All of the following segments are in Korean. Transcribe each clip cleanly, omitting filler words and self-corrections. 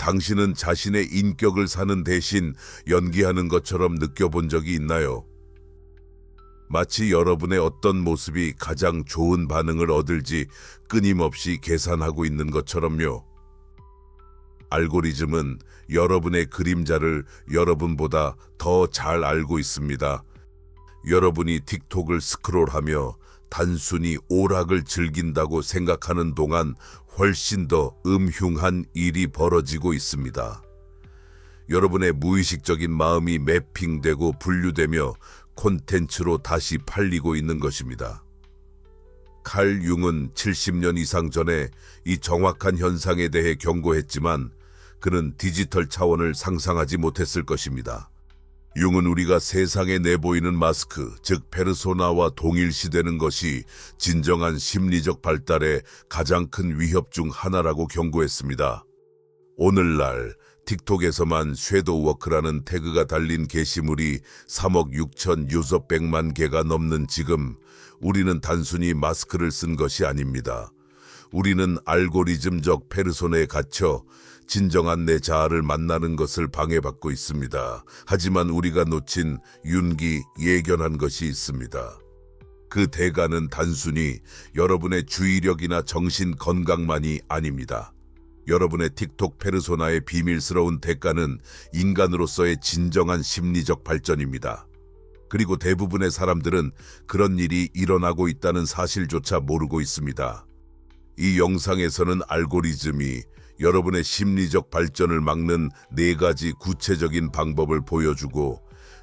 당신은 자신의 인격을 사는 대신 연기하는 것처럼 느껴본 적이 있나요? 마치 여러분의 어떤 모습이 가장 좋은 반응을 얻을지 끊임없이 계산하고 있는 것처럼요. 알고리즘은 여러분의 그림자를 여러분보다 더 잘 알고 있습니다. 여러분이 틱톡을 스크롤하며 단순히 오락을 즐긴다고 생각하는 동안 훨씬 더 음흉한 일이 벌어지고 있습니다. 여러분의 무의식적인 마음이 매핑되고 분류되며 콘텐츠로 다시 팔리고 있는 것입니다. 칼 융은 70년 이상 전에 이 정확한 현상에 대해 경고했지만 그는 디지털 차원을 상상하지 못했을 것입니다. 융은 우리가 세상에 내보이는 마스크, 즉 페르소나와 동일시되는 것이 진정한 심리적 발달의 가장 큰 위협 중 하나라고 경고했습니다. 오늘날 틱톡에서만 섀도우워크라는 태그가 달린 게시물이 3억 6천 유저 100만 개가 넘는 지금 우리는 단순히 마스크를 쓴 것이 아닙니다. 우리는 알고리즘적 페르소나에 갇혀 진정한 내 자아를 만나는 것을 방해받고 있습니다. 하지만 우리가 놓친 윤기, 예견한 것이 있습니다. 그 대가는 단순히 여러분의 주의력이나 정신 건강만이 아닙니다. 여러분의 틱톡 페르소나의 비밀스러운 대가는 인간으로서의 진정한 심리적 발전입니다. 그리고 대부분의 사람들은 그런 일이 일어나고 있다는 사실조차 모르고 있습니다. 이 영상에서는 알고리즘이 여러분의 심리적 발전을 막는 4가지 구체적인 방법을 보여주고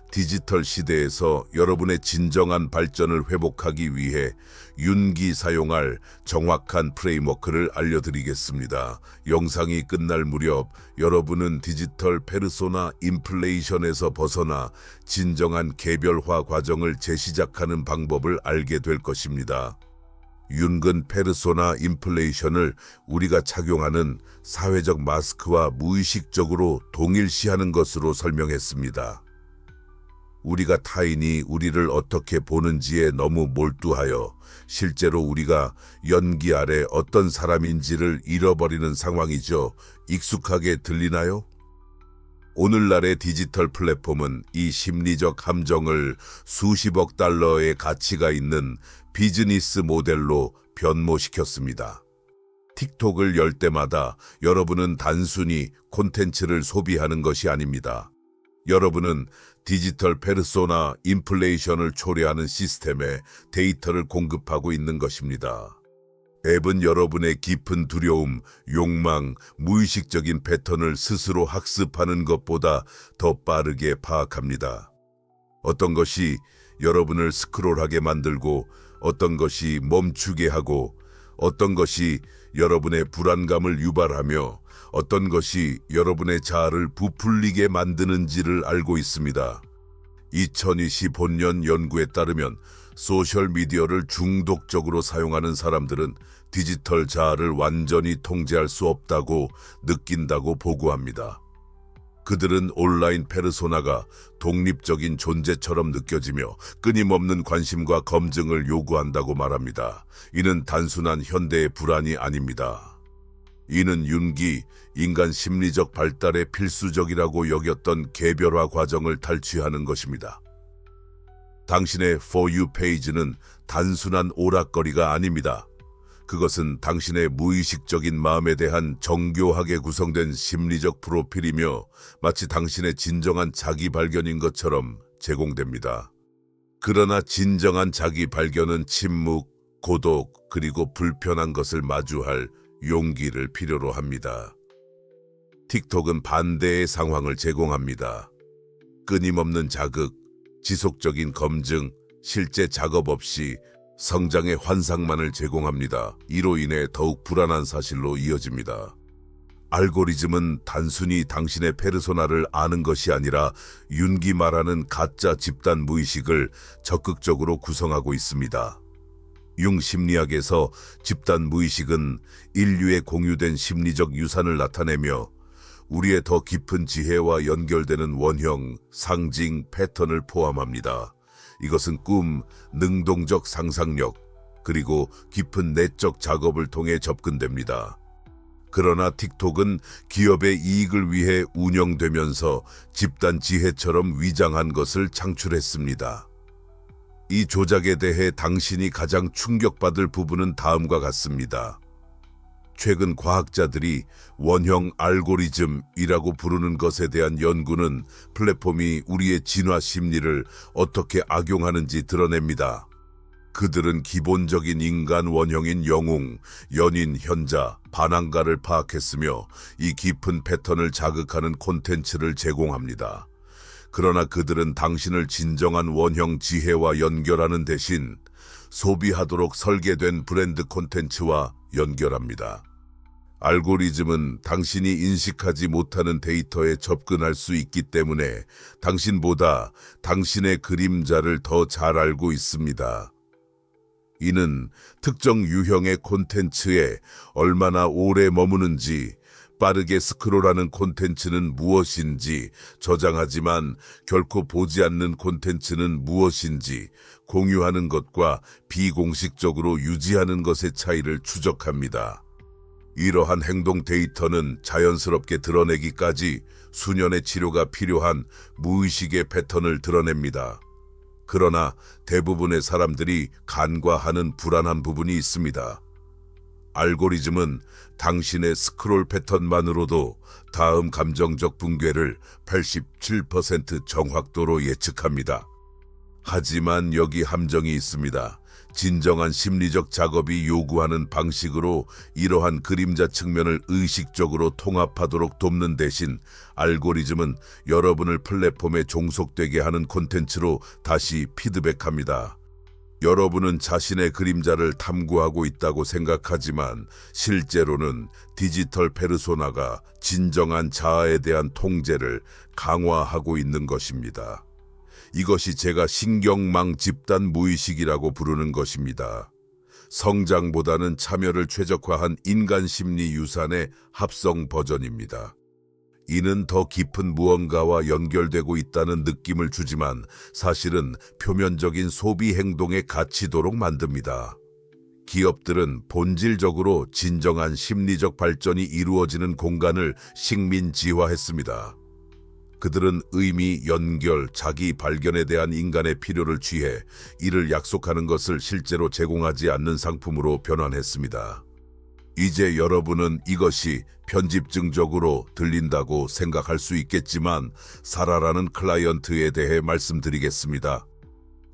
디지털 시대에서 여러분의 진정한 발전을 회복하기 위해 윤기 사용할 정확한 프레임워크를 알려드리겠습니다. 영상이 끝날 무렵 여러분은 디지털 페르소나 인플레이션에서 벗어나 진정한 개별화 과정을 재시작하는 방법을 알게 될 것입니다. 윤근 페르소나 인플레이션을 우리가 착용하는 사회적 마스크와 무의식적으로 동일시하는 것으로 설명했습니다. 우리가 타인이 우리를 어떻게 보는지에 너무 몰두하여 실제로 우리가 연기 아래 어떤 사람인지를 잃어버리는 상황이죠. 익숙하게 들리나요? 오늘날의 디지털 플랫폼은 이 심리적 함정을 수십억 달러의 가치가 있는 비즈니스 모델로 변모시켰습니다. 틱톡을 열 때마다 여러분은 단순히 콘텐츠를 소비하는 것이 아닙니다. 여러분은 디지털 페르소나 인플레이션을 초래하는 시스템에 데이터를 공급하고 있는 것입니다. 앱은 여러분의 깊은 두려움, 욕망, 무의식적인 패턴을 스스로 학습하는 것보다 더 빠르게 파악합니다. 어떤 것이 여러분을 스크롤하게 만들고 어떤 것이 멈추게 하고 어떤 것이 여러분의 불안감을 유발하며 어떤 것이 여러분의 자아를 부풀리게 만드는지를 알고 있습니다. 2025년 연구에 따르면 소셜미디어를 중독적으로 사용하는 사람들은 디지털 자아를 완전히 통제할 수 없다고 느낀다고 보고합니다. 그들은 온라인 페르소나가 독립적인 존재처럼 느껴지며 끊임없는 관심과 검증을 요구한다고 말합니다. 이는 단순한 현대의 불안이 아닙니다. 이는 윤기, 인간 심리적 발달에 필수적이라고 여겼던 개별화 과정을 탈취하는 것입니다. 당신의 For You 페이지는 단순한 오락거리가 아닙니다. 그것은 당신의 무의식적인 마음에 대한 정교하게 구성된 심리적 프로필이며 마치 당신의 진정한 자기 발견인 것처럼 제공됩니다. 그러나 진정한 자기 발견은 침묵, 고독, 그리고 불편한 것을 마주할 용기를 필요로 합니다. 틱톡은 반대의 상황을 제공합니다. 끊임없는 자극, 지속적인 검증, 실제 작업 없이 성장의 환상만을 제공합니다. 이로 인해 더욱 불안한 사실로 이어집니다. 알고리즘은 단순히 당신의 페르소나를 아는 것이 아니라 윤기 말하는 가짜 집단 무의식을 적극적으로 구성하고 있습니다. 융 심리학에서 집단 무의식은 인류의 공유된 심리적 유산을 나타내며 우리의 더 깊은 지혜와 연결되는 원형, 상징, 패턴을 포함합니다. 이것은 꿈, 능동적 상상력, 그리고 깊은 내적 작업을 통해 접근됩니다. 그러나 틱톡은 기업의 이익을 위해 운영되면서 집단 지혜처럼 위장한 것을 창출했습니다. 이 조작에 대해 당신이 가장 충격받을 부분은 다음과 같습니다. 최근 과학자들이 원형 알고리즘이라고 부르는 것에 대한 연구는 플랫폼이 우리의 진화 심리를 어떻게 악용하는지 드러냅니다. 그들은 기본적인 인간 원형인 영웅, 연인, 현자, 반항가를 파악했으며 이 깊은 패턴을 자극하는 콘텐츠를 제공합니다. 그러나 그들은 당신을 진정한 원형 지혜와 연결하는 대신 소비하도록 설계된 브랜드 콘텐츠와 연결합니다. 알고리즘은 당신이 인식하지 못하는 데이터에 접근할 수 있기 때문에 당신보다 당신의 그림자를 더 잘 알고 있습니다. 이는 특정 유형의 콘텐츠에 얼마나 오래 머무는지, 빠르게 스크롤하는 콘텐츠는 무엇인지, 저장하지만 결코 보지 않는 콘텐츠는 무엇인지 공유하는 것과 비공식적으로 유지하는 것의 차이를 추적합니다. 이러한 행동 데이터는 자연스럽게 드러내기까지 수년의 치료가 필요한 무의식의 패턴을 드러냅니다. 그러나 대부분의 사람들이 간과하는 불안한 부분이 있습니다. 알고리즘은 당신의 스크롤 패턴만으로도 다음 감정적 붕괴를 87% 정확도로 예측합니다. 하지만 여기 함정이 있습니다. 진정한 심리적 작업이 요구하는 방식으로 이러한 그림자 측면을 의식적으로 통합하도록 돕는 대신 알고리즘은 여러분을 플랫폼에 종속되게 하는 콘텐츠로 다시 피드백합니다. 여러분은 자신의 그림자를 탐구하고 있다고 생각하지만 실제로는 디지털 페르소나가 진정한 자아에 대한 통제를 강화하고 있는 것입니다. 이것이 제가 신경망 집단 무의식이라고 부르는 것입니다. 성장보다는 참여를 최적화한 인간 심리 유산의 합성 버전입니다. 이는 더 깊은 무언가와 연결되고 있다는 느낌을 주지만 사실은 표면적인 소비 행동에 갇히도록 만듭니다. 기업들은 본질적으로 진정한 심리적 발전이 이루어지는 공간을 식민지화했습니다. 그들은 의미, 연결, 자기 발견에 대한 인간의 필요를 취해 이를 약속하는 것을 실제로 제공하지 않는 상품으로 변환했습니다. 이제 여러분은 이것이 편집증적으로 들린다고 생각할 수 있겠지만 사라라는 클라이언트에 대해 말씀드리겠습니다.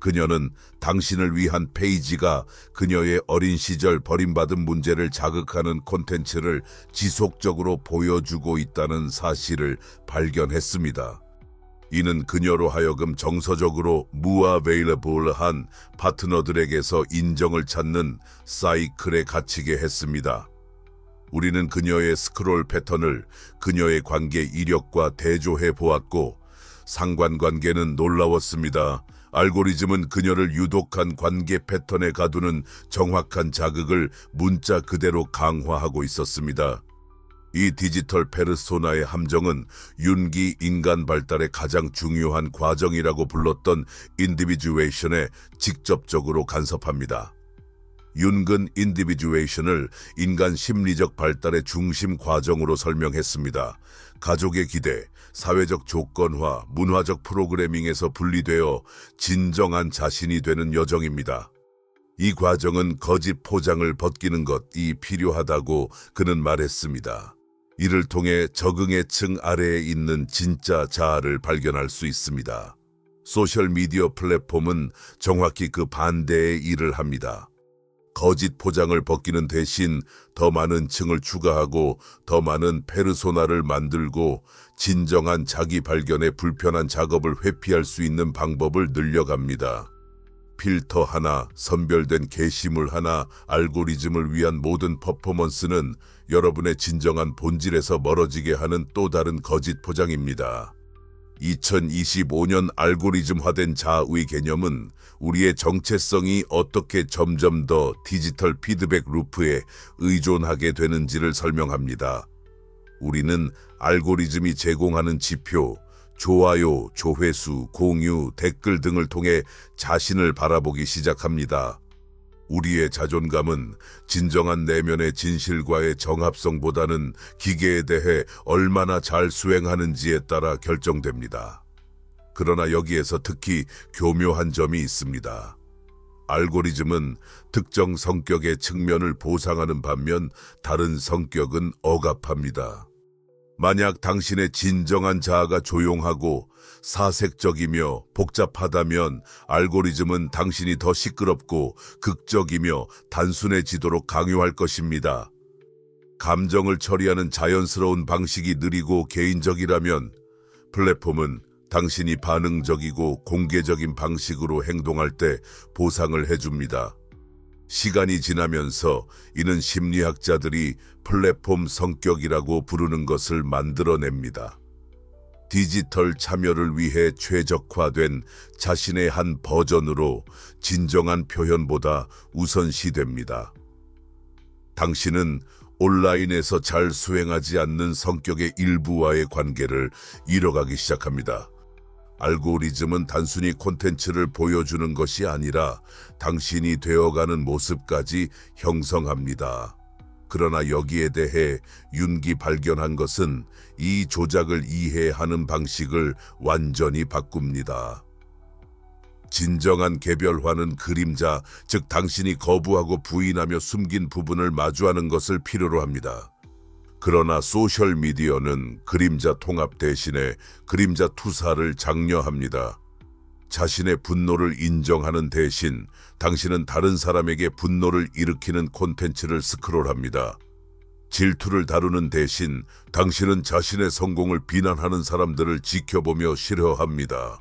그녀는 당신을 위한 페이지가 그녀의 어린 시절 버림받은 문제를 자극하는 콘텐츠를 지속적으로 보여주고 있다는 사실을 발견했습니다. 이는 그녀로 하여금 정서적으로 무어베일러블한 파트너들에게서 인정을 찾는 사이클에 갇히게 했습니다. 우리는 그녀의 스크롤 패턴을 그녀의 관계 이력과 대조해 보았고 상관관계는 놀라웠습니다. 알고리즘은 그녀를 유독한 관계 패턴에 가두는 정확한 자극을 문자 그대로 강화하고 있었습니다. 이 디지털 페르소나의 함정은 윤기 인간 발달의 가장 중요한 과정이라고 불렀던 인디비주에이션에 직접적으로 간섭합니다. 윤근 인디비주에이션을 인간 심리적 발달의 중심 과정으로 설명했습니다. 가족의 기대, 사회적 조건화, 문화적 프로그래밍에서 분리되어 진정한 자신이 되는 여정입니다. 이 과정은 거짓 포장을 벗기는 것이 필요하다고 그는 말했습니다. 이를 통해 적응의 층 아래에 있는 진짜 자아를 발견할 수 있습니다. 소셜미디어 플랫폼은 정확히 그 반대의 일을 합니다. 거짓 포장을 벗기는 대신 더 많은 층을 추가하고 더 많은 페르소나를 만들고 진정한 자기 발견의 불편한 작업을 회피할 수 있는 방법을 늘려갑니다. 필터 하나, 선별된 게시물 하나, 알고리즘을 위한 모든 퍼포먼스는 여러분의 진정한 본질에서 멀어지게 하는 또 다른 거짓 포장입니다. 2025년 알고리즘화된 자아의 개념은 우리의 정체성이 어떻게 점점 더 디지털 피드백 루프에 의존하게 되는지를 설명합니다. 우리는 알고리즘이 제공하는 지표, 좋아요, 조회수, 공유, 댓글 등을 통해 자신을 바라보기 시작합니다. 우리의 자존감은 진정한 내면의 진실과의 정합성보다는 기계에 대해 얼마나 잘 수행하는지에 따라 결정됩니다. 그러나 여기에서 특히 교묘한 점이 있습니다. 알고리즘은 특정 성격의 측면을 보상하는 반면 다른 성격은 억압합니다. 만약 당신의 진정한 자아가 조용하고 사색적이며 복잡하다면 알고리즘은 당신이 더 시끄럽고 극적이며 단순해지도록 강요할 것입니다. 감정을 처리하는 자연스러운 방식이 느리고 개인적이라면 플랫폼은 당신이 반응적이고 공개적인 방식으로 행동할 때 보상을 해줍니다. 시간이 지나면서 이는 심리학자들이 플랫폼 성격이라고 부르는 것을 만들어냅니다. 디지털 참여를 위해 최적화된 자신의 한 버전으로 진정한 표현보다 우선시됩니다. 당신은 온라인에서 잘 수행하지 않는 성격의 일부와의 관계를 잃어가기 시작합니다. 알고리즘은 단순히 콘텐츠를 보여주는 것이 아니라 당신이 되어가는 모습까지 형성합니다. 그러나 여기에 대해 윤기 발견한 것은 이 조작을 이해하는 방식을 완전히 바꿉니다. 진정한 개별화는 그림자, 즉 당신이 거부하고 부인하며 숨긴 부분을 마주하는 것을 필요로 합니다. 그러나 소셜미디어는 그림자 통합 대신에 그림자 투사를 장려합니다. 자신의 분노를 인정하는 대신 당신은 다른 사람에게 분노를 일으키는 콘텐츠를 스크롤합니다. 질투를 다루는 대신 당신은 자신의 성공을 비난하는 사람들을 지켜보며 싫어합니다.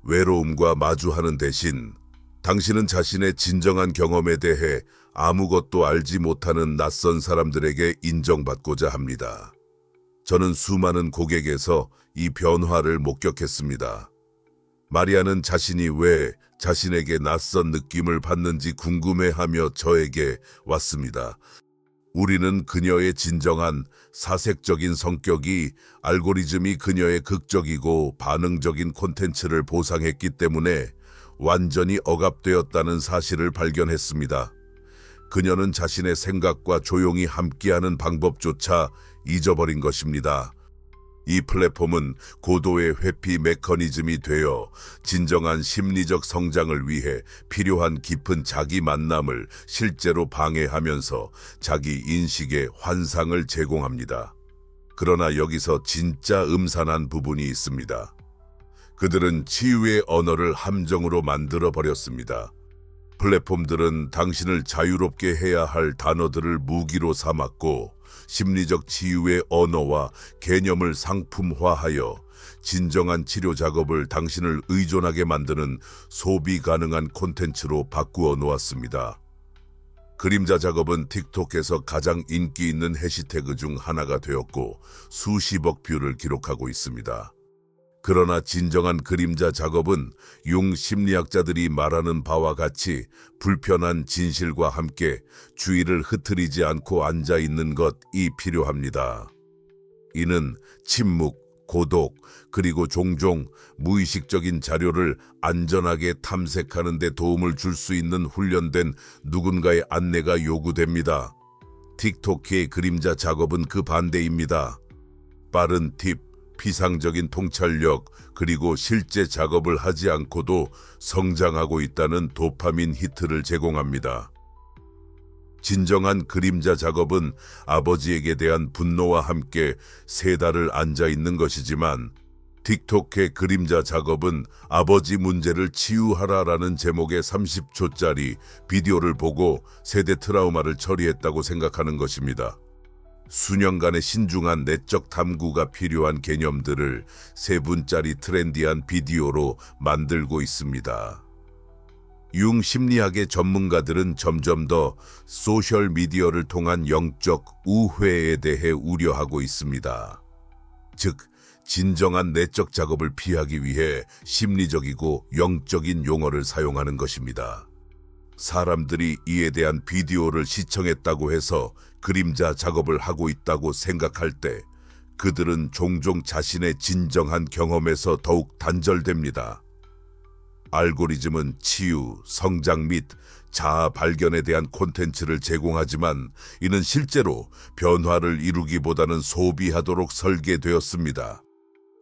외로움과 마주하는 대신 당신은 자신의 진정한 경험에 대해 아무것도 알지 못하는 낯선 사람들에게 인정받고자 합니다. 저는 수많은 고객에서 이 변화를 목격했습니다. 마리아는 자신이 왜 자신에게 낯선 느낌을 받는지 궁금해하며 저에게 왔습니다. 우리는 그녀의 진정한 사색적인 성격이 알고리즘이 그녀의 극적이고 반응적인 콘텐츠를 보상했기 때문에 완전히 억압되었다는 사실을 발견했습니다. 그녀는 자신의 생각과 조용히 함께하는 방법조차 잊어버린 것입니다. 이 플랫폼은 고도의 회피 메커니즘이 되어 진정한 심리적 성장을 위해 필요한 깊은 자기 만남을 실제로 방해하면서 자기 인식의 환상을 제공합니다. 그러나 여기서 진짜 음산한 부분이 있습니다. 그들은 치유의 언어를 함정으로 만들어 버렸습니다. 플랫폼들은 당신을 자유롭게 해야 할 단어들을 무기로 삼았고 심리적 치유의 언어와 개념을 상품화하여 진정한 치료 작업을 당신을 의존하게 만드는 소비 가능한 콘텐츠로 바꾸어 놓았습니다. 그림자 작업은 틱톡에서 가장 인기 있는 해시태그 중 하나가 되었고 수십억 뷰를 기록하고 있습니다. 그러나 진정한 그림자 작업은 융 심리학자들이 말하는 바와 같이 불편한 진실과 함께 주의를 흐트리지 않고 앉아 있는 것이 필요합니다. 이는 침묵, 고독, 그리고 종종 무의식적인 자료를 안전하게 탐색하는 데 도움을 줄 수 있는 훈련된 누군가의 안내가 요구됩니다. 틱톡의 그림자 작업은 그 반대입니다. 빠른 팁, 피상적인 통찰력, 그리고 실제 작업을 하지 않고도 성장하고 있다는 도파민 히트를 제공합니다. 진정한 그림자 작업은 아버지에게 대한 분노와 함께 세 달을 앉아 있는 것이지만 틱톡의 그림자 작업은 아버지 문제를 치유하라라는 제목의 30초짜리 비디오를 보고 세대 트라우마를 처리했다고 생각하는 것입니다. 수년간의 신중한 내적 탐구가 필요한 개념들을 3분짜리 트렌디한 비디오로 만들고 있습니다. 융 심리학의 전문가들은 점점 더 소셜미디어를 통한 영적 우회에 대해 우려하고 있습니다. 즉, 진정한 내적 작업을 피하기 위해 심리적이고 영적인 용어를 사용하는 것입니다. 사람들이 이에 대한 비디오를 시청했다고 해서 그림자 작업을 하고 있다고 생각할 때 그들은 종종 자신의 진정한 경험에서 더욱 단절됩니다. 알고리즘은 치유, 성장 및 자아 발견에 대한 콘텐츠를 제공하지만 이는 실제로 변화를 이루기보다는 소비하도록 설계되었습니다.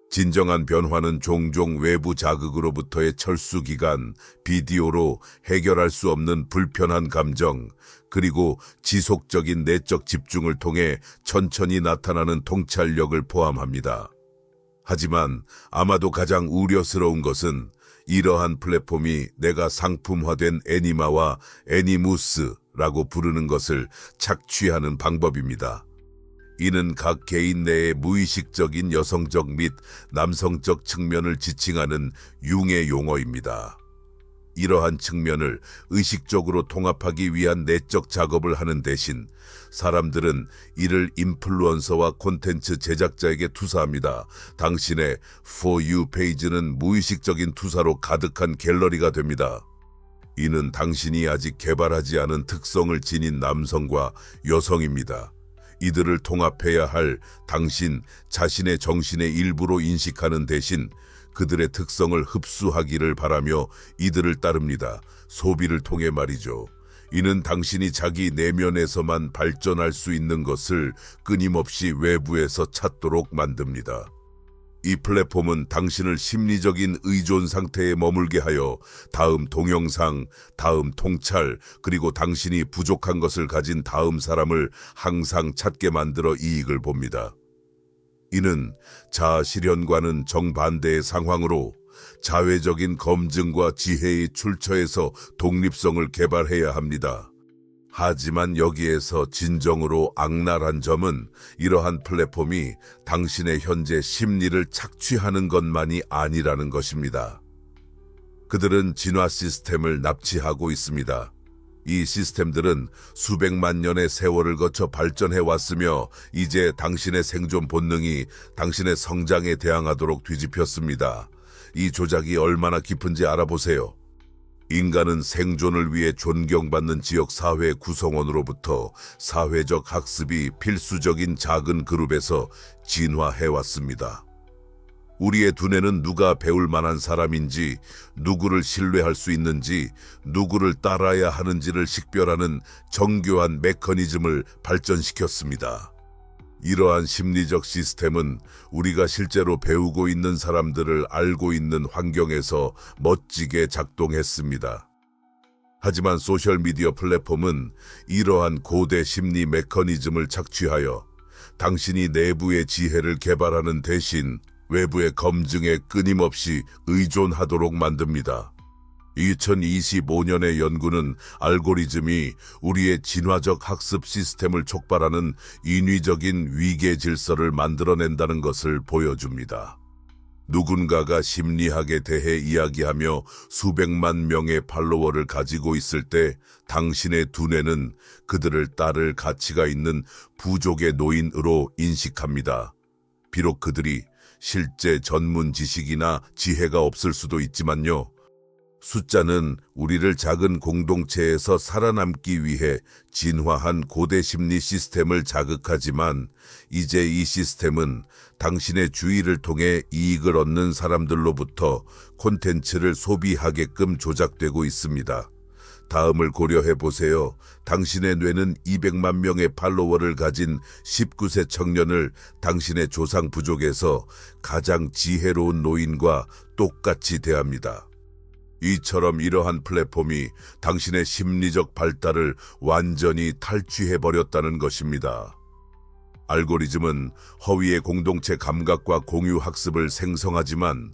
진정한 변화는 종종 외부 자극으로부터의 철수 기간, 비디오로 해결할 수 없는 불편한 감정, 그리고 지속적인 내적 집중을 통해 천천히 나타나는 통찰력을 포함합니다. 하지만 아마도 가장 우려스러운 것은 이러한 플랫폼이 내가 상품화된 애니마와 애니무스라고 부르는 것을 착취하는 방법입니다. 이는 각 개인 내의 무의식적인 여성적 및 남성적 측면을 지칭하는 융의 용어입니다. 이러한 측면을 의식적으로 통합하기 위한 내적 작업을 하는 대신 사람들은 이를 인플루언서와 콘텐츠 제작자에게 투사합니다. 당신의 For You 페이지는 무의식적인 투사로 가득한 갤러리가 됩니다. 이는 당신이 아직 개발하지 않은 특성을 지닌 남성과 여성입니다. 이들을 통합해야 할 당신 자신의 정신의 일부로 인식하는 대신 그들의 특성을 흡수하기를 바라며 이들을 따릅니다. 소비를 통해 말이죠. 이는 당신이 자기 내면에서만 발전할 수 있는 것을 끊임없이 외부에서 찾도록 만듭니다. 이 플랫폼은 당신을 심리적인 의존 상태에 머물게 하여 다음 동영상, 다음 통찰, 그리고 당신이 부족한 것을 가진 다음 사람을 항상 찾게 만들어 이익을 봅니다. 이는 자아 실현과는 정반대의 상황으로 자회적인 검증과 지혜의 출처에서 독립성을 개발해야 합니다. 하지만 여기에서 진정으로 악랄한 점은 이러한 플랫폼이 당신의 현재 심리를 착취하는 것만이 아니라는 것입니다. 그들은 진화 시스템을 납치하고 있습니다. 이 시스템들은 수백만 년의 세월을 거쳐 발전해 왔으며 이제 당신의 생존 본능이 당신의 성장에 대항하도록 뒤집혔습니다. 이 조작이 얼마나 깊은지 알아보세요. 인간은 생존을 위해 존경받는 지역 사회 구성원으로부터 사회적 학습이 필수적인 작은 그룹에서 진화해왔습니다. 우리의 두뇌는 누가 배울 만한 사람인지, 누구를 신뢰할 수 있는지, 누구를 따라야 하는지를 식별하는 정교한 메커니즘을 발전시켰습니다. 이러한 심리적 시스템은 우리가 실제로 배우고 있는 사람들을 알고 있는 환경에서 멋지게 작동했습니다. 하지만 소셜미디어 플랫폼은 이러한 고대 심리 메커니즘을 착취하여 당신이 내부의 지혜를 개발하는 대신 외부의 검증에 끊임없이 의존하도록 만듭니다. 2025년의 연구는 알고리즘이 우리의 진화적 학습 시스템을 촉발하는 인위적인 위계 질서를 만들어낸다는 것을 보여줍니다. 누군가가 심리학에 대해 이야기하며 수백만 명의 팔로워를 가지고 있을 때 당신의 두뇌는 그들을 따를 가치가 있는 부족의 노인으로 인식합니다. 비록 그들이 실제 전문 지식이나 지혜가 없을 수도 있지만요. 숫자는 우리를 작은 공동체에서 살아남기 위해 진화한 고대 심리 시스템을 자극하지만 이제 이 시스템은 당신의 주의를 통해 이익을 얻는 사람들로부터 콘텐츠를 소비하게끔 조작되고 있습니다. 다음을 고려해 보세요. 당신의 뇌는 200만 명의 팔로워를 가진 19세 청년을 당신의 조상 부족에서 가장 지혜로운 노인과 똑같이 대합니다. 이처럼 이러한 플랫폼이 당신의 심리적 발달을 완전히 탈취해버렸다는 것입니다. 알고리즘은 허위의 공동체 감각과 공유 학습을 생성하지만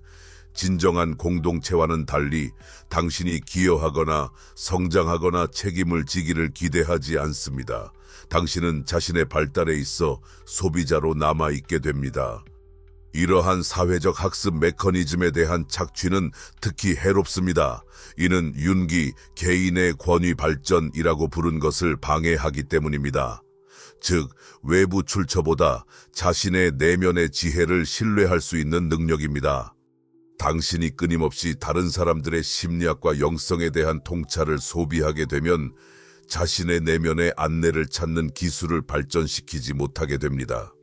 진정한 공동체와는 달리 당신이 기여하거나 성장하거나 책임을 지기를 기대하지 않습니다. 당신은 자신의 발달에 있어 소비자로 남아있게 됩니다. 이러한 사회적 학습 메커니즘에 대한 착취는 특히 해롭습니다. 이는 윤기, 개인의 권위 발전이라고 부른 것을 방해하기 때문입니다. 즉, 외부 출처보다 자신의 내면의 지혜를 신뢰할 수 있는 능력입니다. 당신이 끊임없이 다른 사람들의 심리학과 영성에 대한 통찰을 소비하게 되면 자신의 내면의 안내를 찾는 기술을 발전시키지 못하게 됩니다.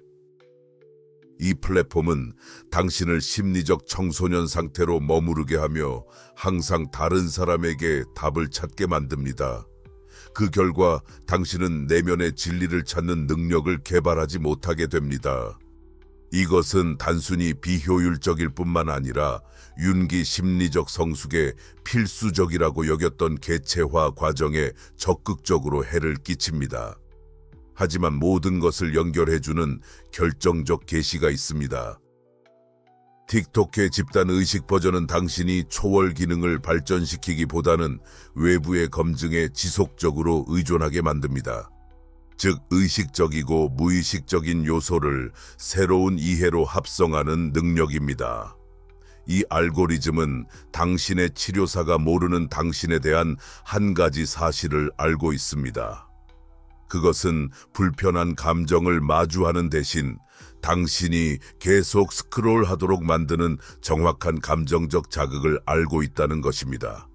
이 플랫폼은 당신을 심리적 청소년 상태로 머무르게 하며 항상 다른 사람에게 답을 찾게 만듭니다. 그 결과 당신은 내면의 진리를 찾는 능력을 개발하지 못하게 됩니다. 이것은 단순히 비효율적일 뿐만 아니라 윤기 심리적 성숙의 필수적이라고 여겼던 개체화 과정에 적극적으로 해를 끼칩니다. 하지만 모든 것을 연결해주는 결정적 계시가 있습니다. 틱톡의 집단 의식 버전은 당신이 초월 기능을 발전시키기보다는 외부의 검증에 지속적으로 의존하게 만듭니다. 즉, 의식적이고 무의식적인 요소를 새로운 이해로 합성하는 능력입니다. 이 알고리즘은 당신의 치료사가 모르는 당신에 대한 한 가지 사실을 알고 있습니다. 그것은 불편한 감정을 마주하는 대신 당신이 계속 스크롤하도록 만드는 정확한 감정적 자극을 알고 있다는 것입니다.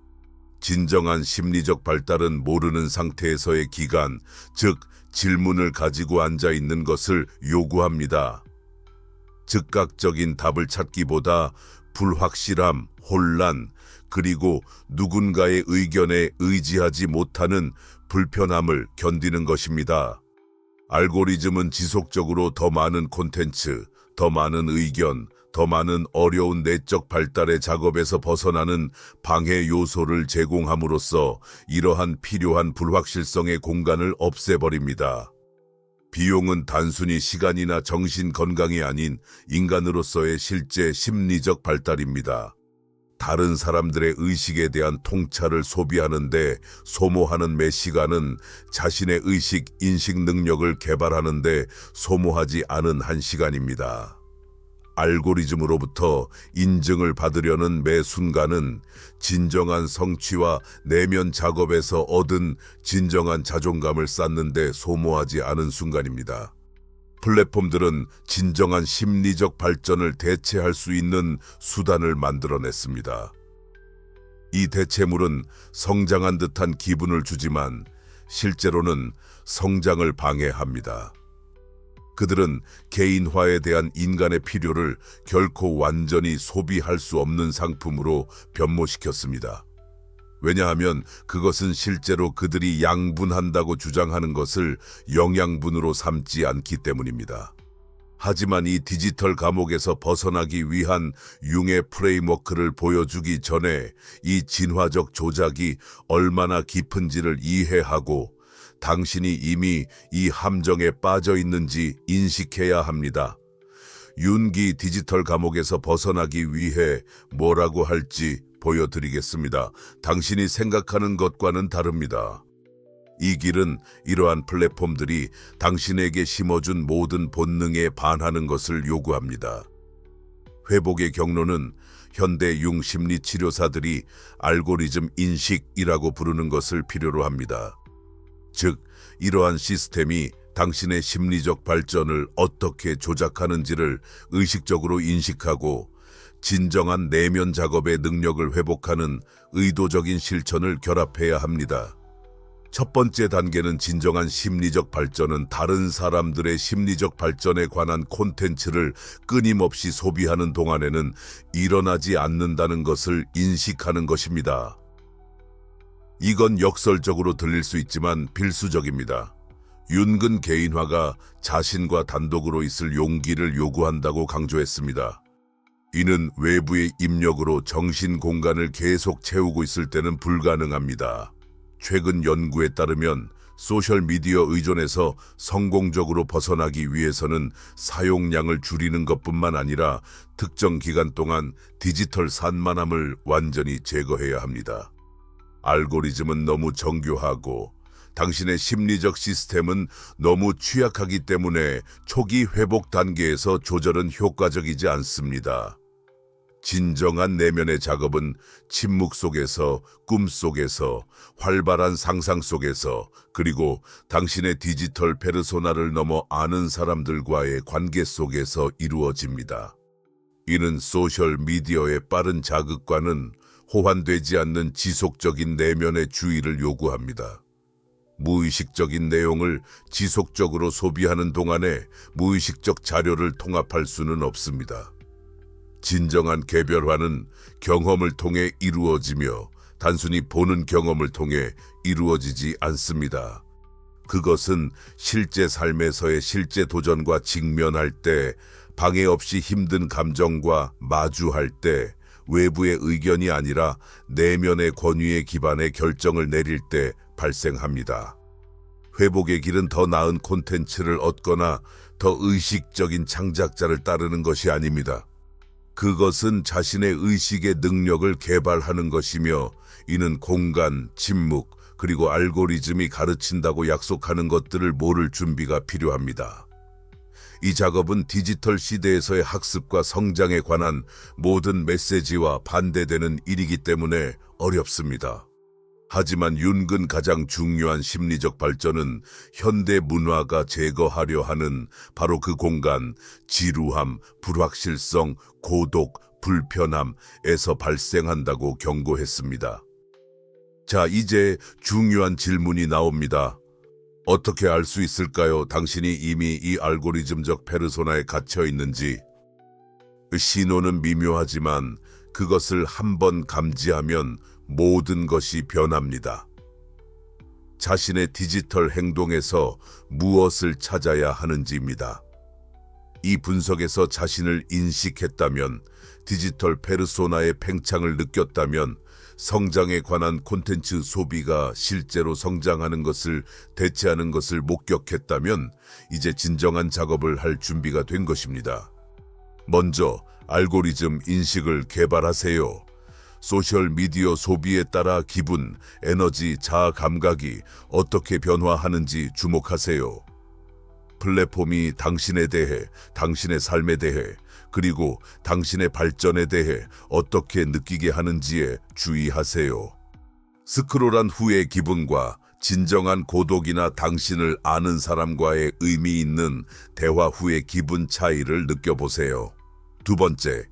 진정한 심리적 발달은 모르는 상태에서의 기간, 즉 질문을 가지고 앉아 있는 것을 요구합니다. 즉각적인 답을 찾기보다 불확실함, 혼란, 그리고 누군가의 의견에 의지하지 못하는 불편함을 견디는 것입니다. 알고리즘은 지속적으로 더 많은 콘텐츠, 더 많은 의견, 더 많은 어려운 내적 발달의 작업에서 벗어나는 방해 요소를 제공함으로써 이러한 필요한 불확실성의 공간을 없애버립니다. 비용은 단순히 시간이나 정신 건강이 아닌 인간으로서의 실제 심리적 발달입니다. 다른 사람들의 의식에 대한 통찰을 소비하는데 소모하는 매 시간은 자신의 의식, 인식 능력을 개발하는데 소모하지 않은 한 시간입니다. 알고리즘으로부터 인증을 받으려는 매 순간은 진정한 성취와 내면 작업에서 얻은 진정한 자존감을 쌓는 데 소모하지 않은 순간입니다. 플랫폼들은 진정한 심리적 발전을 대체할 수 있는 수단을 만들어냈습니다. 이 대체물은 성장한 듯한 기분을 주지만 실제로는 성장을 방해합니다. 그들은 개인화에 대한 인간의 필요를 결코 완전히 소비할 수 없는 상품으로 변모시켰습니다. 왜냐하면 그것은 실제로 그들이 양분한다고 주장하는 것을 영양분으로 삼지 않기 때문입니다. 하지만 이 디지털 감옥에서 벗어나기 위한 융의 프레임워크를 보여주기 전에 이 진화적 조작이 얼마나 깊은지를 이해하고 당신이 이미 이 함정에 빠져 있는지 인식해야 합니다. 윤기 디지털 감옥에서 벗어나기 위해 뭐라고 할지 보여드리겠습니다. 당신이 생각하는 것과는 다릅니다. 이 길은 이러한 플랫폼들이 당신에게 심어준 모든 본능에 반하는 것을 요구합니다. 회복의 경로는 현대 융 심리 치료사들이 알고리즘 인식이라고 부르는 것을 필요로 합니다. 즉, 이러한 시스템이 당신의 심리적 발전을 어떻게 조작하는지를 의식적으로 인식하고 진정한 내면 작업의 능력을 회복하는 의도적인 실천을 결합해야 합니다. 첫 번째 단계는 진정한 심리적 발전은 다른 사람들의 심리적 발전에 관한 콘텐츠를 끊임없이 소비하는 동안에는 일어나지 않는다는 것을 인식하는 것입니다. 이건 역설적으로 들릴 수 있지만 필수적입니다. 윤근 개인화가 자신과 단독으로 있을 용기를 요구한다고 강조했습니다. 이는 외부의 입력으로 정신 공간을 계속 채우고 있을 때는 불가능합니다. 최근 연구에 따르면 소셜미디어 의존에서 성공적으로 벗어나기 위해서는 사용량을 줄이는 것뿐만 아니라 특정 기간 동안 디지털 산만함을 완전히 제거해야 합니다. 알고리즘은 너무 정교하고 당신의 심리적 시스템은 너무 취약하기 때문에 초기 회복 단계에서 조절은 효과적이지 않습니다. 진정한 내면의 작업은 침묵 속에서, 꿈 속에서, 활발한 상상 속에서, 그리고 당신의 디지털 페르소나를 넘어 아는 사람들과의 관계 속에서 이루어집니다. 이는 소셜미디어의 빠른 자극과는 호환되지 않는 지속적인 내면의 주의를 요구합니다. 무의식적인 내용을 지속적으로 소비하는 동안에 무의식적 자료를 통합할 수는 없습니다. 진정한 개별화는 경험을 통해 이루어지며 단순히 보는 경험을 통해 이루어지지 않습니다. 그것은 실제 삶에서의 실제 도전과 직면할 때, 방해 없이 힘든 감정과 마주할 때, 외부의 의견이 아니라 내면의 권위에 기반해 결정을 내릴 때 발생합니다. 회복의 길은 더 나은 콘텐츠를 얻거나 더 의식적인 창작자를 따르는 것이 아닙니다. 그것은 자신의 의식의 능력을 개발하는 것이며, 이는 공간, 침묵, 그리고 알고리즘이 가르친다고 약속하는 것들을 모를 준비가 필요합니다. 이 작업은 디지털 시대에서의 학습과 성장에 관한 모든 메시지와 반대되는 일이기 때문에 어렵습니다. 하지만 윤근 가장 중요한 심리적 발전은 현대 문화가 제거하려 하는 바로 그 공간, 지루함, 불확실성, 고독, 불편함에서 발생한다고 경고했습니다. 자, 이제 중요한 질문이 나옵니다. 어떻게 알 수 있을까요? 당신이 이미 이 알고리즘적 페르소나에 갇혀 있는지. 신호는 미묘하지만 그것을 한번 감지하면 모든 것이 변합니다. 자신의 디지털 행동에서 무엇을 찾아야 하는지입니다. 이 분석에서 자신을 인식했다면, 디지털 페르소나의 팽창을 느꼈다면, 성장에 관한 콘텐츠 소비가 실제로 성장하는 것을 대체하는 것을 목격했다면, 이제 진정한 작업을 할 준비가 된 것입니다. 먼저 알고리즘 인식을 개발하세요. 소셜미디어 소비에 따라 기분, 에너지, 자아 감각이 어떻게 변화하는지 주목하세요. 플랫폼이 당신에 대해, 당신의 삶에 대해, 그리고 당신의 발전에 대해 어떻게 느끼게 하는지에 주의하세요. 스크롤한 후의 기분과 진정한 고독이나 당신을 아는 사람과의 의미 있는 대화 후의 기분 차이를 느껴보세요. 두 번째,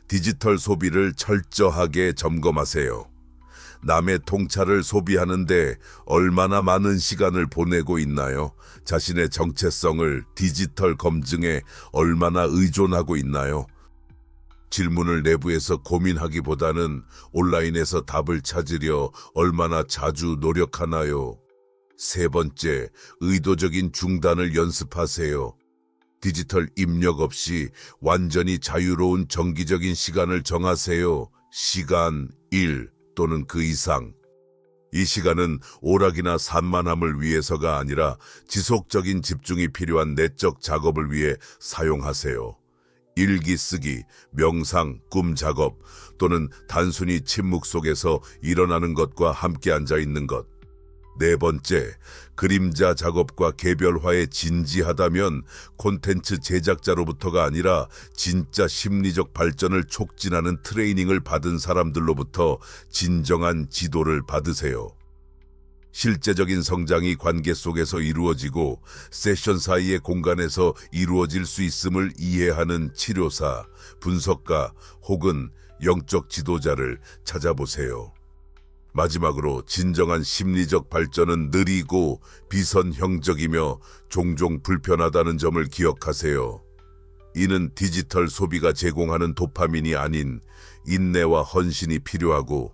디지털 소비를 철저하게 점검하세요. 남의 통찰을 소비하는데 얼마나 많은 시간을 보내고 있나요? 자신의 정체성을 디지털 검증에 얼마나 의존하고 있나요? 질문을 내부에서 고민하기보다는 온라인에서 답을 찾으려 얼마나 자주 노력하나요? 세 번째, 의도적인 중단을 연습하세요. 디지털 입력 없이 완전히 자유로운 정기적인 시간을 정하세요. 시간 1 또는 그 이상. 이 시간은 오락이나 산만함을 위해서가 아니라 지속적인 집중이 필요한 내적 작업을 위해 사용하세요. 일기 쓰기, 명상, 꿈 작업, 또는 단순히 침묵 속에서 일어나는 것과 함께 앉아 있는 것. 네 번째, 그림자 작업과 개별화에 진지하다면 콘텐츠 제작자로부터가 아니라 진짜 심리적 발전을 촉진하는 트레이닝을 받은 사람들로부터 진정한 지도를 받으세요. 실제적인 성장이 관계 속에서 이루어지고 세션 사이의 공간에서 이루어질 수 있음을 이해하는 치료사, 분석가 혹은 영적 지도자를 찾아보세요. 마지막으로 진정한 심리적 발전은 느리고 비선형적이며 종종 불편하다는 점을 기억하세요. 이는 디지털 소비가 제공하는 도파민이 아닌 인내와 헌신이 필요하고,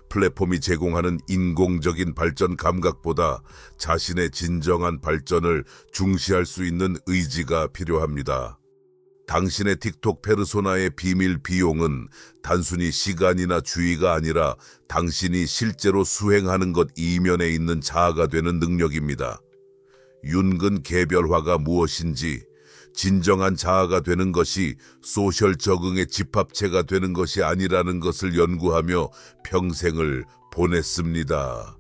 플랫폼이 제공하는 인공적인 발전 감각보다 자신의 진정한 발전을 중시할 수 있는 의지가 필요합니다. 당신의 틱톡 페르소나의 비밀 비용은 단순히 시간이나 주의가 아니라 당신이 실제로 수행하는 것 이면에 있는 자아가 되는 능력입니다. 윤근 개별화가 무엇인지, 진정한 자아가 되는 것이 소셜 적응의 집합체가 되는 것이 아니라는 것을 연구하며 평생을 보냈습니다.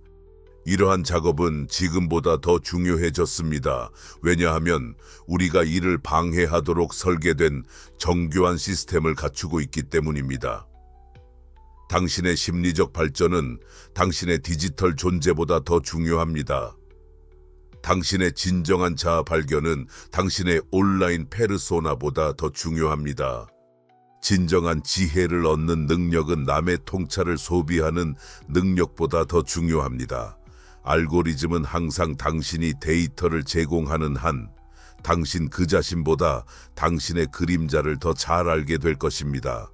이러한 작업은 지금보다 더 중요해졌습니다. 왜냐하면 우리가 이를 방해하도록 설계된 정교한 시스템을 갖추고 있기 때문입니다. 당신의 심리적 발전은 당신의 디지털 존재보다 더 중요합니다. 당신의 진정한 자아 발견은 당신의 온라인 페르소나보다 더 중요합니다. 진정한 지혜를 얻는 능력은 남의 통찰을 소비하는 능력보다 더 중요합니다. 알고리즘은 항상 당신이 데이터를 제공하는 한, 당신 그 자신보다 당신의 그림자를 더 잘 알게 될 것입니다.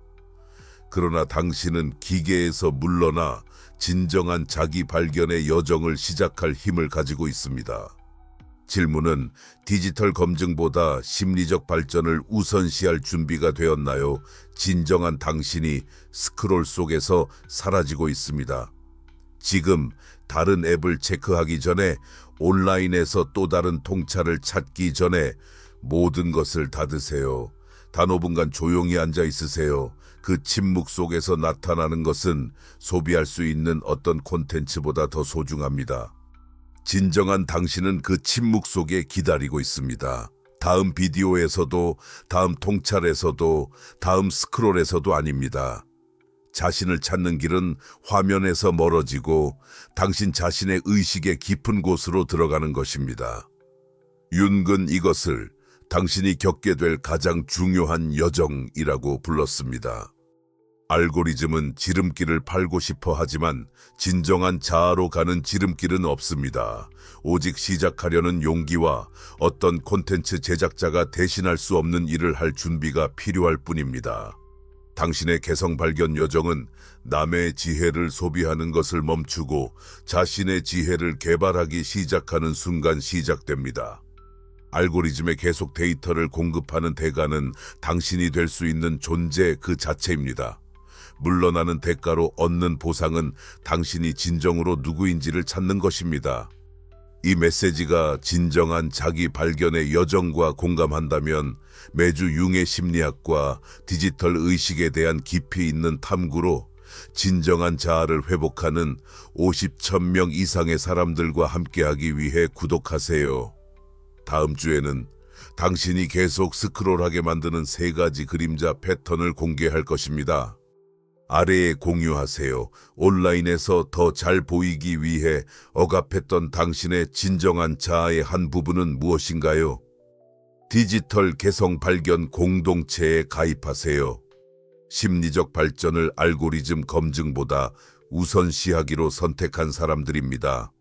그러나 당신은 기계에서 물러나 진정한 자기 발견의 여정을 시작할 힘을 가지고 있습니다. 질문은 디지털 검증보다 심리적 발전을 우선시할 준비가 되었나요? 진정한 당신이 스크롤 속에서 사라지고 있습니다. 지금 다른 앱을 체크하기 전에, 온라인에서 또 다른 통찰을 찾기 전에 모든 것을 닫으세요. 단 5분간 조용히 앉아 있으세요. 그 침묵 속에서 나타나는 것은 소비할 수 있는 어떤 콘텐츠보다 더 소중합니다. 진정한 당신은 그 침묵 속에 기다리고 있습니다. 다음 비디오에서도, 다음 통찰에서도, 다음 스크롤에서도 아닙니다. 자신을 찾는 길은 화면에서 멀어지고 당신 자신의 의식의 깊은 곳으로 들어가는 것입니다. 윤근 이것을 당신이 겪게 될 가장 중요한 여정이라고 불렀습니다. 알고리즘은 지름길을 팔고 싶어 하지만 진정한 자아로 가는 지름길은 없습니다. 오직 시작하려는 용기와 어떤 콘텐츠 제작자가 대신할 수 없는 일을 할 준비가 필요할 뿐입니다. 당신의 개성 발견 여정은 남의 지혜를 소비하는 것을 멈추고 자신의 지혜를 개발하기 시작하는 순간 시작됩니다. 알고리즘에 계속 데이터를 공급하는 대가는 당신이 될 수 있는 존재 그 자체입니다. 물러나는 대가로 얻는 보상은 당신이 진정으로 누구인지를 찾는 것입니다. 이 메시지가 진정한 자기 발견의 여정과 공감한다면 매주 융의 심리학과 디지털 의식에 대한 깊이 있는 탐구로 진정한 자아를 회복하는 50,000명 이상의 사람들과 함께하기 위해 구독하세요. 다음 주에는 당신이 계속 스크롤하게 만드는 3가지 그림자 패턴을 공개할 것입니다. 아래에 공유하세요. 온라인에서 더 잘 보이기 위해 억압했던 당신의 진정한 자아의 한 부분은 무엇인가요? 디지털 개성 발견 공동체에 가입하세요. 심리적 발전을 알고리즘 검증보다 우선시하기로 선택한 사람들입니다.